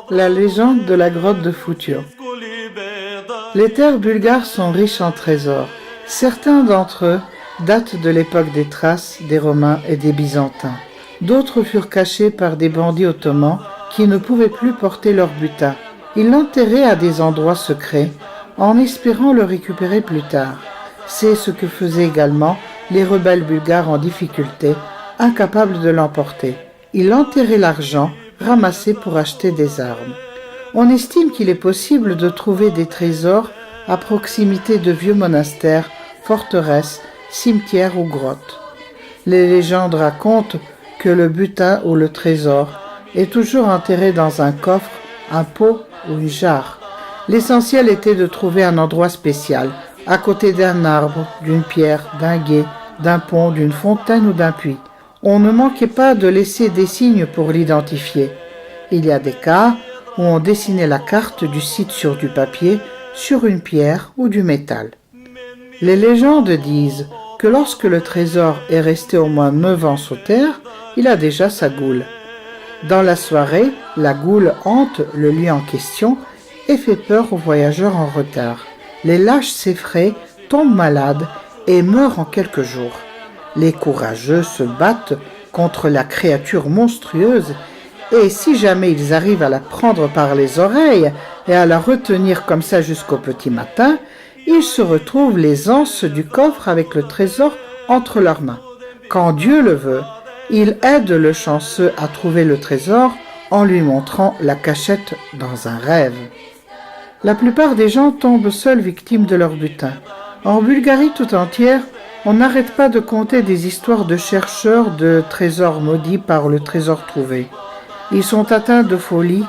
La légende de la grotte de Foutio. Les terres bulgares sont riches en trésors. Certains d'entre eux datent de l'époque des Thraces, des Romains et des Byzantins. D'autres furent cachés par des bandits ottomans qui ne pouvaient plus porter leur butin. Ils l'enterraient à des endroits secrets en espérant le récupérer plus tard. C'est ce que faisaient également les rebelles bulgares en difficulté, incapables de l'emporter. Ils enterraient l'argent ramassé pour acheter des armes. On estime qu'il est possible de trouver des trésors à proximité de vieux monastères, forteresses, cimetières ou grottes. Les légendes racontent que le butin ou le trésor est toujours enterré dans un coffre, un pot ou une jarre. L'essentiel était de trouver un endroit spécial, à côté d'un arbre, d'une pierre, d'un gué, d'un pont, d'une fontaine ou d'un puits. On ne manquait pas de laisser des signes pour l'identifier. Il y a des cas où on dessinait la carte du site sur du papier, sur une pierre ou du métal. Les légendes disent que lorsque le trésor est resté au moins 9 ans sous terre, il a déjà sa goule. Dans la soirée, la goule hante le lieu en question et fait peur aux voyageurs en retard. Les lâches s'effraient, tombent malades et meurent en quelques jours. Les courageux se battent contre la créature monstrueuse et si jamais ils arrivent à la prendre par les oreilles et à la retenir comme ça jusqu'au petit matin, ils se retrouvent les anses du coffre avec le trésor entre leurs mains. Quand Dieu le veut, il aide le chanceux à trouver le trésor en lui montrant la cachette dans un rêve. La plupart des gens tombent seuls victimes de leur butin. En Bulgarie tout entière, on n'arrête pas de conter des histoires de chercheurs de trésors maudits par le trésor trouvé. Ils sont atteints de folie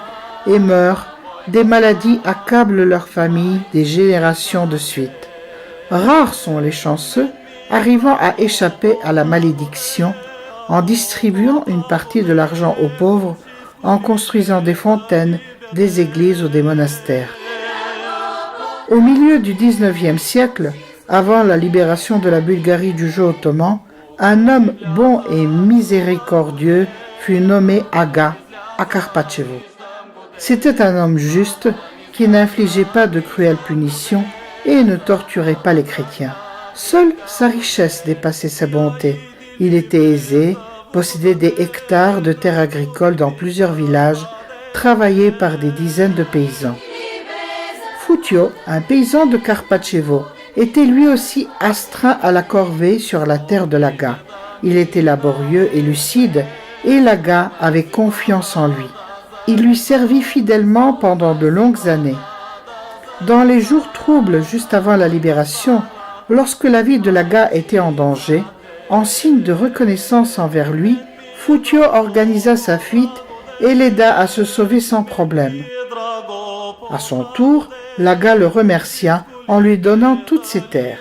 et meurent. Des maladies accablent leur famille des générations de suite. Rares sont les chanceux arrivant à échapper à la malédiction en distribuant une partie de l'argent aux pauvres, en construisant des fontaines, des églises ou des monastères. Au milieu du XIXe siècle, avant la libération de la Bulgarie du joug ottoman, un homme bon et miséricordieux fut nommé Aga à Karpatchevo. C'était un homme juste qui n'infligeait pas de cruelles punitions et ne torturait pas les chrétiens. Seule sa richesse dépassait sa bonté. Il était aisé, possédait des hectares de terres agricoles dans plusieurs villages, travaillés par des dizaines de paysans. Foutio, un paysan de Karpatchevo, était lui aussi astreint à la corvée sur la terre de l'Aga. Il était laborieux et lucide, et l'Aga avait confiance en lui. Il lui servit fidèlement pendant de longues années. Dans les jours troubles juste avant la libération, lorsque la vie de l'Aga était en danger, en signe de reconnaissance envers lui, Foutio organisa sa fuite et l'aida à se sauver sans problème. À son tour, l'Aga le remercia en lui donnant toutes ses terres.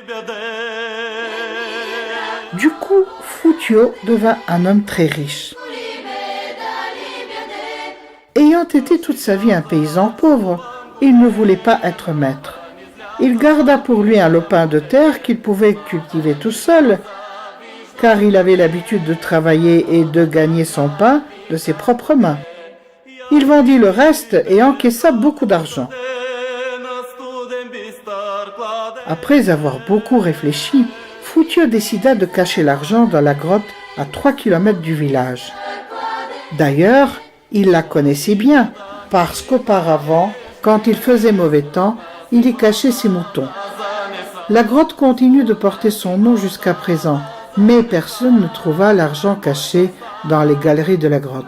Du coup, Foutio devint un homme très riche. Ayant été toute sa vie un paysan pauvre, il ne voulait pas être maître. Il garda pour lui un lopin de terre qu'il pouvait cultiver tout seul, car il avait l'habitude de travailler et de gagner son pain de ses propres mains. Il vendit le reste et encaissa beaucoup d'argent. Après avoir beaucoup réfléchi, Foutio décida de cacher l'argent dans la grotte à 3 km du village. D'ailleurs, il la connaissait bien, parce qu'auparavant, quand il faisait mauvais temps, il y cachait ses moutons. La grotte continue de porter son nom jusqu'à présent, mais personne ne trouva l'argent caché dans les galeries de la grotte.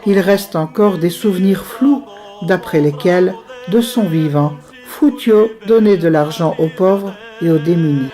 Il reste encore des souvenirs flous d'après lesquels, de son vivant, Foutio donnait de l'argent aux pauvres et aux démunis.